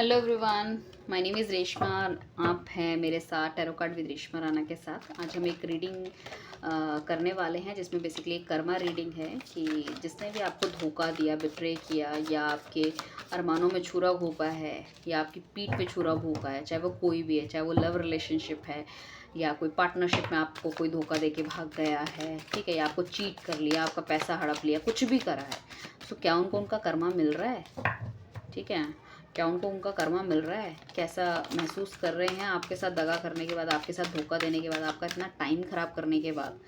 Hello everyone, my name is Reshma. आप हैं मेरे साथ tarot card with Reshma Rana के साथ। आज हम एक रीडिंग करने वाले हैं जिसमें बेसिकली एक कर्मा रीडिंग है कि जिसने भी आपको धोखा दिया, बिट्रे किया या आपके अरमानों में छुरा घोंपा है या आपकी पीठ पे छुरा घोंपा है, चाहे वो कोई भी है, चाहे वो लव रिलेशनशिप है या कोई पार्टनरशिप में आपको कोई धोखा दे के भाग गया है, ठीक है, या आपको चीट कर लिया, आपका पैसा हड़प लिया, कुछ भी करा है, तो क्या उनको उनका कर्मा मिल रहा है? ठीक है, क्या उनको उनका कर्मा मिल रहा है? कैसा महसूस कर रहे हैं आपके साथ दगा करने के बाद, आपके साथ धोखा देने के बाद, आपका इतना टाइम ख़राब करने के बाद,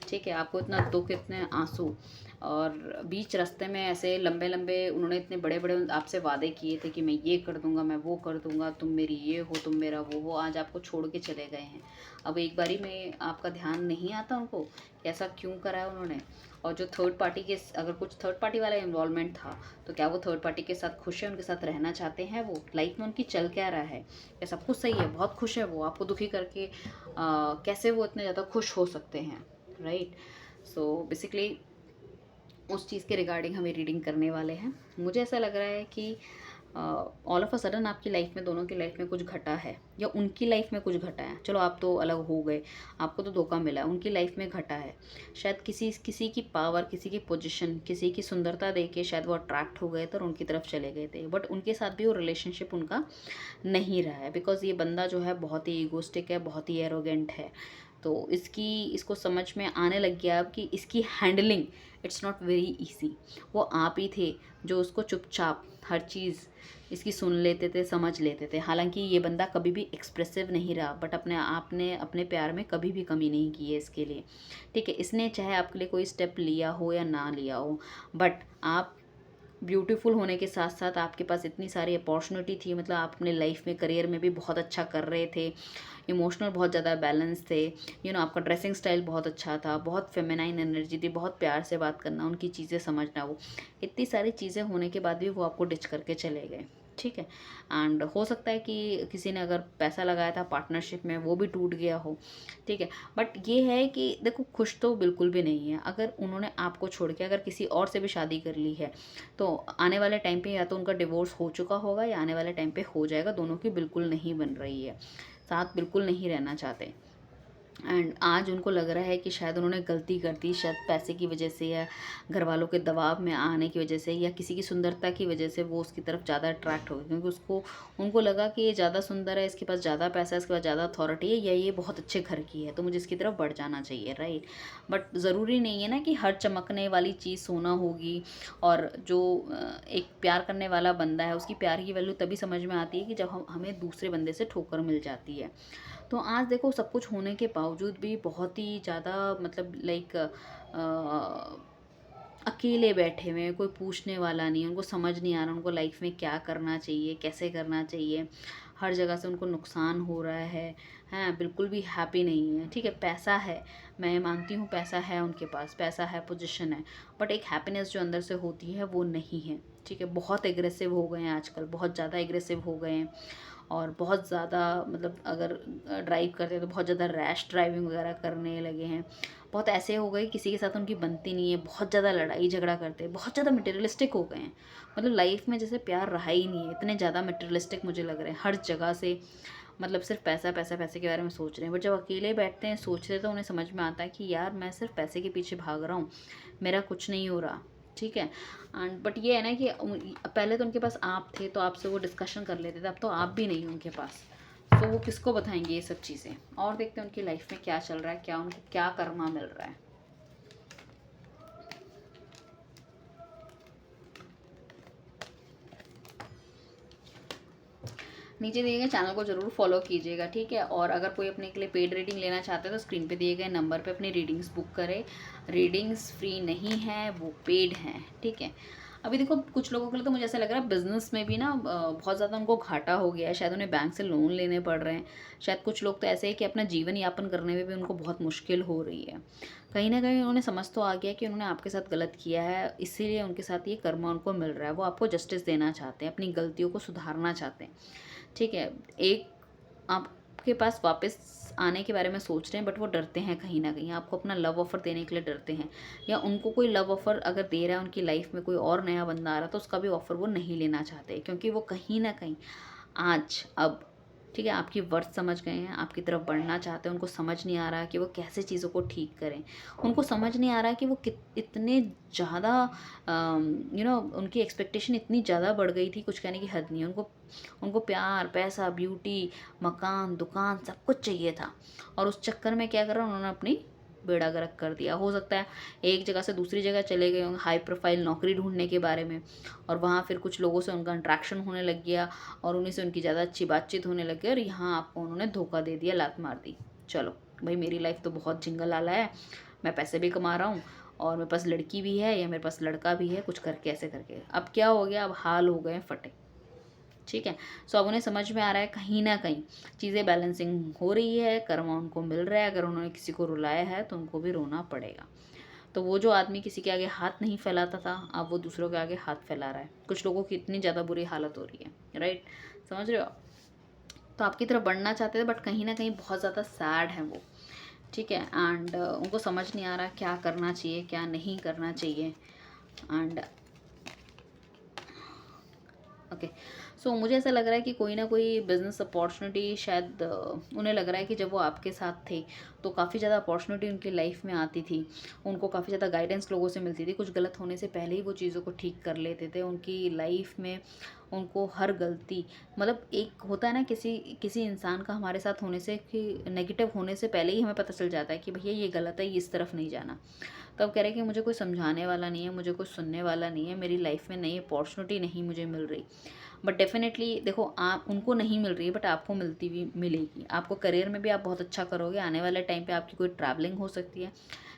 ठीक है, आपको इतना दुख, इतने आंसू, और बीच रास्ते में ऐसे लंबे लंबे उन्होंने इतने बड़े बड़े आपसे वादे किए थे कि मैं ये कर दूंगा, मैं वो कर दूंगा, तुम मेरी ये हो, तुम मेरा वो हो, आज आपको छोड़ के चले गए हैं। अब एक बारी में आपका ध्यान नहीं आता उनको, ऐसा क्यों करा है उन्होंने? और जो थर्ड पार्टी के, अगर कुछ थर्ड पार्टी वाला इन्वॉल्वमेंट था, तो क्या वो थर्ड पार्टी के साथ खुश है, उनके साथ रहना चाहते हैं? वो लाइफ में उनकी चल क्या रहा है? क्या सब कुछ सही है, बहुत खुश है वो आपको दुखी करके? कैसे वो इतने ज़्यादा खुश हो सकते हैं? राइट। सो बेसिकली उस चीज़ के रिगार्डिंग हमें रीडिंग करने वाले हैं। मुझे ऐसा लग रहा है कि ऑल ऑफ अ सडन आपकी लाइफ में, दोनों की लाइफ में कुछ घटा है या उनकी लाइफ में कुछ घटा है। चलो आप तो अलग हो गए, आपको तो धोखा मिला है, उनकी लाइफ में घटा है। शायद किसी किसी की पावर, किसी की पोजीशन, किसी की सुंदरता देख के शायद वो अट्रैक्ट हो गए थे और उनकी तरफ चले गए थे, बट उनके साथ भी वो रिलेशनशिप उनका नहीं रहा है, बिकॉज ये बंदा जो है बहुत ही ईगोस्टिक है, बहुत ही एरोगेंट है। तो इसको समझ में आने लग गया अब कि इसकी handling it's not very easy. वो आप ही थे जो उसको चुपचाप हर चीज़ इसकी सुन लेते थे, समझ लेते थे। हालांकि ये बंदा कभी भी एक्सप्रेसिव नहीं रहा, बट अपने आप ने अपने प्यार में कभी भी कमी नहीं की है इसके लिए। ठीक है, इसने चाहे आपके लिए कोई स्टेप लिया हो या ना लिया हो, बट आप ब्यूटीफुल होने के साथ साथ आपके पास इतनी सारी अपॉर्चुनिटी थी, मतलब आप अपने लाइफ में, करियर में भी बहुत अच्छा कर रहे थे, इमोशनल बहुत ज़्यादा बैलेंस थे, आपका ड्रेसिंग स्टाइल बहुत अच्छा था, बहुत फेमिनाइन एनर्जी थी, बहुत प्यार से बात करना, उनकी चीज़ें समझना, वो इतनी सारी चीज़ें होने के बाद भी वो आपको डिच करके चले गए। ठीक है, एंड हो सकता है कि किसी ने अगर पैसा लगाया था पार्टनरशिप में, वो भी टूट गया हो। ठीक है, बट ये है कि देखो, खुश तो बिल्कुल भी नहीं है। अगर उन्होंने आपको छोड़ के अगर किसी और से भी शादी कर ली है, तो आने वाले टाइम पे या तो उनका डिवोर्स हो चुका होगा या आने वाले टाइम पे हो जाएगा। दोनों की बिल्कुल नहीं बन रही है, साथ बिल्कुल नहीं रहना चाहते। एंड आज उनको लग रहा है कि शायद उन्होंने गलती कर दी, शायद पैसे की वजह से या घर वालों के दबाव में आने की वजह से या किसी की सुंदरता की वजह से वो उसकी तरफ ज़्यादा अट्रैक्ट हो गए, क्योंकि उनको लगा कि ये ज़्यादा सुंदर है, इसके पास ज़्यादा पैसा है, इसके पास ज़्यादा अथॉरिटी है, या ये बहुत अच्छे घर की है, तो मुझे इसकी तरफ बढ़ जाना चाहिए। राइट। बट ज़रूरी नहीं है ना कि हर चमकने वाली चीज़ सोना होगी। और जो एक प्यार करने वाला बंदा है, उसकी प्यार की वैल्यू तभी समझ में आती है कि जब हमें दूसरे बंदे से ठोकर मिल जाती है। तो आज देखो, सब कुछ होने के बावजूद भी बहुत ही ज़्यादा, मतलब लाइक अकेले बैठे हुए हैं, कोई पूछने वाला नहीं है, उनको समझ नहीं आ रहा उनको लाइफ में क्या करना चाहिए, कैसे करना चाहिए। हर जगह से उनको नुकसान हो रहा है। हैं, बिल्कुल भी हैप्पी नहीं है। ठीक है, पैसा है, मैं मानती हूँ, पैसा है उनके पास, पैसा है, पोजीशन है, बट एक हैप्पीनेस जो अंदर से होती है वो नहीं है। ठीक है, बहुत एग्रेसिव हो गए हैं आजकल, बहुत ज़्यादा एग्रेसिव हो गए हैं। और बहुत ज़्यादा, मतलब अगर ड्राइव करते हैं तो बहुत ज़्यादा रैश ड्राइविंग वगैरह करने लगे हैं। बहुत ऐसे हो गए, किसी के साथ उनकी बनती नहीं है, बहुत ज़्यादा लड़ाई झगड़ा करते हैं, बहुत ज़्यादा मटेरियलिस्टिक हो गए हैं। मतलब लाइफ में जैसे प्यार रहा ही नहीं है, इतने ज़्यादा मटेरियलिस्टिक मुझे लग रहे हैं हर जगह से। मतलब सिर्फ पैसा पैसा, पैसे के बारे में सोच रहे हैं, बट जब अकेले बैठते हैं, सोचते हैं, तो उन्हें समझ में आता है कि यार मैं सिर्फ पैसे के पीछे भाग रहा हूँ, मेरा कुछ नहीं हो रहा। ठीक है, एंड बट ये है ना कि पहले तो उनके पास आप थे, तो आपसे वो डिस्कशन कर लेते थे, अब तो आप भी नहीं हो उनके पास, तो वो किसको बताएंगे ये सब चीज़ें? और देखते हैं उनकी लाइफ में क्या चल रहा है, क्या उनको क्या कर्मा मिल रहा है। नीचे दिए गए चैनल को जरूर फॉलो कीजिएगा। ठीक है, और अगर कोई अपने के लिए पेड रीडिंग लेना चाहते हैं तो स्क्रीन पे दिए गए नंबर पे अपनी रीडिंग्स बुक करें। रीडिंग्स फ्री नहीं है, वो पेड हैं। ठीक है, अभी देखो, कुछ लोगों के लिए तो मुझे ऐसा लग रहा है बिजनेस में भी ना बहुत ज़्यादा उनको घाटा हो गया है, शायद उन्हें बैंक से लोन लेने पड़ रहे हैं। शायद कुछ लोग तो ऐसे हैं कि अपना जीवन यापन करने में भी उनको बहुत मुश्किल हो रही है। कहीं ना कहीं उन्हें समझ तो आ गया कि उन्होंने आपके साथ गलत किया है, इसीलिए उनके साथ ये कर्मा उनको मिल रहा है। वो आपको जस्टिस देना चाहते हैं, अपनी गलतियों को सुधारना चाहते हैं। ठीक है, एक आपके पास वापस आने के बारे में सोच रहे हैं, बट वो डरते हैं, कहीं ना कहीं आपको अपना लव ऑफर देने के लिए डरते हैं, या उनको कोई लव ऑफर अगर दे रहा है उनकी लाइफ में, कोई और नया बंदा आ रहा है, तो उसका भी ऑफर वो नहीं लेना चाहते, क्योंकि वो कहीं ना कहीं आज अब, ठीक है, आपकी वर्थ समझ गए हैं, आपकी तरफ बढ़ना चाहते हैं, उनको समझ नहीं आ रहा कि वो कैसे चीज़ों को ठीक करें, उनको समझ नहीं आ रहा कि वो इतने ज़्यादा उनकी एक्सपेक्टेशन इतनी ज़्यादा बढ़ गई थी, कुछ कहने की हद नहीं है। उनको उनको प्यार, पैसा, ब्यूटी, मकान, दुकान सब कुछ चाहिए था, और उस चक्कर में क्या करा, उन्होंने अपनी बेड़ा गर्क कर दिया। हो सकता है एक जगह से दूसरी जगह चले गए होंगे हाई प्रोफाइल नौकरी ढूंढने के बारे में, और वहाँ फिर कुछ लोगों से उनका इंट्रैक्शन होने लग गया, और उन्हीं से उनकी ज़्यादा अच्छी बातचीत होने लग गई, और यहाँ आपको उन्होंने धोखा दे दिया, लात मार दी। चलो भाई, मेरी लाइफ तो बहुत जिंगल आला है, मैं पैसे भी कमा रहा हूँ, और मेरे पास लड़की भी है या मेरे पास लड़का भी है, कुछ करके ऐसे करके अब क्या हो गया, अब हाल हो गए फटे। ठीक है, सो अब उन्हें समझ में आ रहा है कहीं ना कहीं चीज़ें बैलेंसिंग हो रही है, कर्मा उनको मिल रहा है, अगर उन्होंने किसी को रुलाया है तो उनको भी रोना पड़ेगा। तो वो जो आदमी किसी के आगे हाथ नहीं फैलाता था, अब वो दूसरों के आगे हाथ फैला रहा है। कुछ लोगों की इतनी ज़्यादा बुरी हालत हो रही है, राइट, समझ रहे हो। तो आपकी तरफ बढ़ना चाहते थे, बट कहीं ना कहीं बहुत ज़्यादा सैड है वो, ठीक है, एंड उनको समझ नहीं आ रहा क्या करना चाहिए, क्या नहीं करना चाहिए। एंड ओके, सो मुझे ऐसा लग रहा है कि कोई ना कोई बिजनेस अपॉर्चुनिटी शायद उन्हें लग रहा है कि जब वो आपके साथ थे तो काफ़ी ज़्यादा अपॉर्चुनिटी उनकी लाइफ में आती थी, उनको काफ़ी ज़्यादा गाइडेंस लोगों से मिलती थी, कुछ गलत होने से पहले ही वो चीज़ों को ठीक कर लेते थे। उनकी लाइफ में उनको हर गलती, मतलब एक होता है ना किसी किसी इंसान का हमारे साथ होने से, कि नेगेटिव होने से पहले ही हमें पता चल जाता है कि भैया ये गलत है, ये इस तरफ नहीं जाना। तो अब कह रहे हैं कि मुझे कोई समझाने वाला नहीं है, मुझे कोई सुनने वाला नहीं है, मेरी लाइफ में नई अपॉर्चुनिटी नहीं मुझे मिल रही। बट डेफिनेटली देखो, आप उनको नहीं मिल रही है, बट आपको मिलती भी मिलेगी। आपको करियर में भी आप बहुत अच्छा करोगे, आने वाले टाइम पे आपकी कोई ट्रैवलिंग हो सकती है,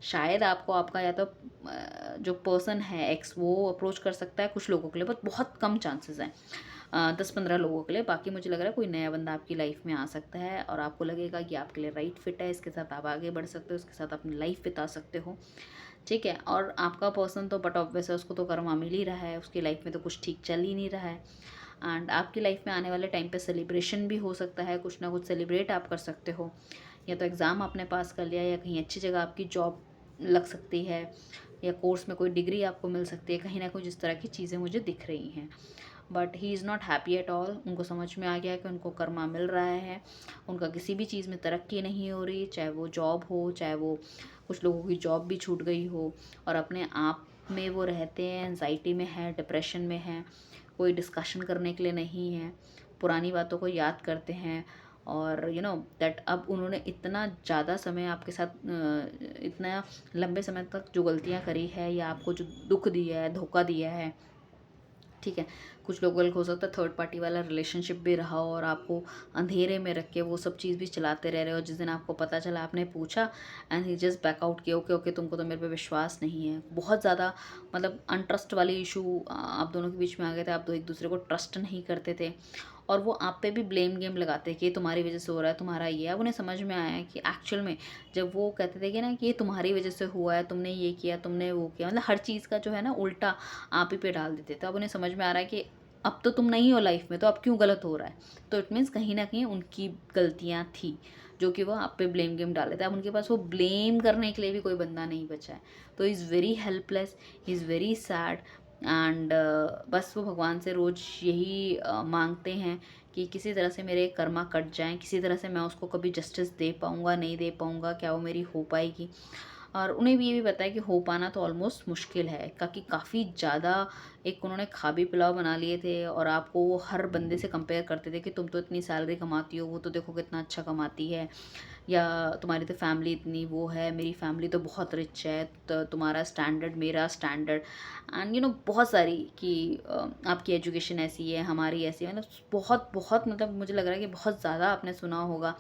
शायद आपको आपका या तो जो पर्सन है एक्स वो अप्रोच कर सकता है कुछ लोगों के लिए, बट बहुत कम चांसेस हैं, 10-15 लोगों के लिए। बाकी मुझे लग रहा है कोई नया बंदा आपकी लाइफ में आ सकता है, और आपको लगेगा कि आपके लिए राइट फिट है, इसके साथ आप आगे बढ़ सकते हो, इसके साथ अपनी लाइफ बिता सकते हो, ठीक है। और आपका पर्सन तो बट ऑब्वियस है, उसको तो कर्मा मिल ही रहा है, उसकी लाइफ में तो कुछ ठीक चल ही नहीं रहा है। एंड आपकी लाइफ में आने वाले टाइम पे सेलिब्रेशन भी हो सकता है, कुछ ना कुछ सेलिब्रेट आप कर सकते हो, या तो एग्ज़ाम आपने पास कर लिया, या कहीं अच्छी जगह आपकी जॉब लग सकती है, या कोर्स में कोई डिग्री आपको मिल सकती है, कहीं ना कुछ इस तरह की चीज़ें मुझे दिख रही हैं। But he is not happy at all. उनको समझ में आ गया कि उनको कर्मा मिल रहा है, उनका किसी भी चीज़ में तरक्की नहीं हो रही, चाहे वो जॉब हो, चाहे वो कुछ लोगों की जॉब भी छूट गई हो, और अपने आप में वो रहते हैं, एनजाइटी में है, डिप्रेशन में है, कोई डिस्कशन करने के लिए नहीं है, पुरानी बातों को याद करते हैं। और यू नो दैट अब उन्होंने इतना ज़्यादा समय आपके साथ इतना लंबे समय तक जो गलतियाँ करी है, या आपको जो दुख दिया है, धोखा दिया है, ठीक है, कुछ लोगों का हो सकता है थर्ड पार्टी वाला रिलेशनशिप भी रहा हो, और आपको अंधेरे में रख के वो सब चीज़ भी चलाते रह रहे हो। जिस दिन आपको पता चला, आपने पूछा and he just back out किया, ओके ओके तुमको तो मेरे पे विश्वास नहीं है। बहुत ज़्यादा मतलब अनट्रस्ट वाले इशू आप दोनों के बीच में आ गए थे, आप दो एक दूसरे को ट्रस्ट नहीं करते थे, और वो आप पे भी ब्लेम गेम लगाते कि ये तुम्हारी वजह से हो रहा है, तुम्हारा ये। अब उन्हें समझ में आया है कि एक्चुअल में जब वो कहते थे कि ना कि ये तुम्हारी वजह से हुआ है, तुमने ये किया, तुमने वो किया, मतलब हर चीज़ का जो है ना उल्टा आप ही पे डाल देते थे। अब उन्हें समझ में आ रहा है कि अब तो तुम नहीं हो लाइफ में, तो अब क्यों गलत हो रहा है। तो इट मीन्स कहीं ना कहीं उनकी गलतियाँ थी, जो कि वो आप पे ब्लेम गेम डाल देते हैं। अब उनके पास वो ब्लेम करने के लिए भी कोई बंदा नहीं बचा है, तो is very helpless, he is very sad. And बस वो भगवान से रोज़ यही मांगते हैं कि किसी तरह से मेरे कर्मा कट जाएं, किसी तरह से मैं उसको कभी जस्टिस दे पाऊँगा, नहीं दे पाऊँगा, क्या वो मेरी हो पाएगी। और उन्हें भी ये भी पता है कि हो पाना तो ऑलमोस्ट मुश्किल है, क्योंकि काफ़ी ज़्यादा एक उन्होंने खाबी पुलाव बना लिए थे, और आपको वो हर बंदे से कंपेयर करते थे कि तुम तो इतनी सैलरी कमाती हो, वो तो देखो कितना अच्छा कमाती है, या तुम्हारी तो फैमिली इतनी वो है, मेरी फैमिली तो बहुत रिच है, तो तुम्हारा स्टैंडर्ड मेरा स्टैंडर्ड, एंड बहुत सारी कि आपकी एजुकेशन ऐसी है, हमारी ऐसी है, मतलब बहुत बहुत, मतलब मुझे लग रहा है कि बहुत ज़्यादा आपने सुना होगा,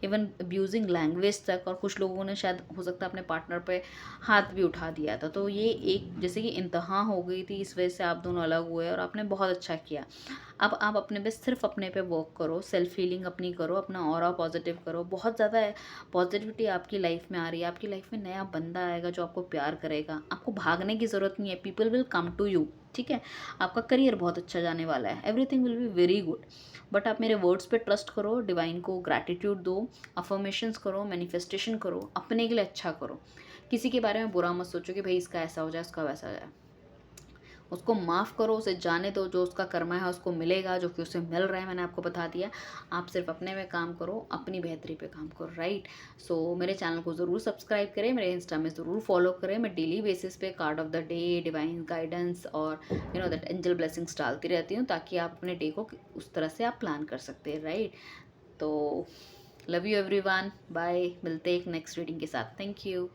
इवन अब्यूजिंग लैंग्वेज तक। और कुछ लोगों ने शायद हो सकता है अपने पार्टनर पे हाथ भी उठा दिया था। तो ये एक जैसे कि इंतहा हो गई थी, इस वजह से आप दोनों अलग हुए, और आपने बहुत अच्छा किया। अब आप अपने पे सिर्फ अपने पे वर्क करो, सेल्फ हीलिंग अपनी करो, अपना ऑरा पॉजिटिव करो। बहुत ज़्यादा पॉजिटिविटी आपकी लाइफ में आ रही है, आपकी लाइफ में नया बंदा आएगा जो आपको प्यार करेगा, आपको भागने की ज़रूरत नहीं है, people will come to you, ठीक है। आपका करियर बहुत अच्छा जाने वाला है, everything will be very good. But आप मेरे वर्ड्स पे ट्रस्ट करो, डिवाइन को ग्रैटिट्यूड दो, अफर्मेशंस करो, मैनिफेस्टेशन करो, अपने के लिए अच्छा करो। किसी के बारे में बुरा मत सोचो कि भाई इसका ऐसा हो जाए, उसका वैसा हो जाए। उसको माफ़ करो, उसे जाने दो, जो उसका कर्मा है उसको मिलेगा, जो कि उसे मिल रहा है, मैंने आपको बता दिया। आप सिर्फ अपने में काम करो, अपनी बेहतरी पे काम करो, राइट। सो मेरे चैनल को ज़रूर सब्सक्राइब करें, मेरे इंस्टा में ज़रूर फॉलो करें। मैं डेली बेसिस पे card of the day, divine guidance और दैट एंजल ब्लेसिंग्स डालती रहती हूँ, ताकि आप अपने डे को उस तरह से आप प्लान कर सकते हैं, राइट। तो लव यू एवरीवन, बाय, मिलते हैं एक नेक्स्ट रीडिंग के साथ। Thank you.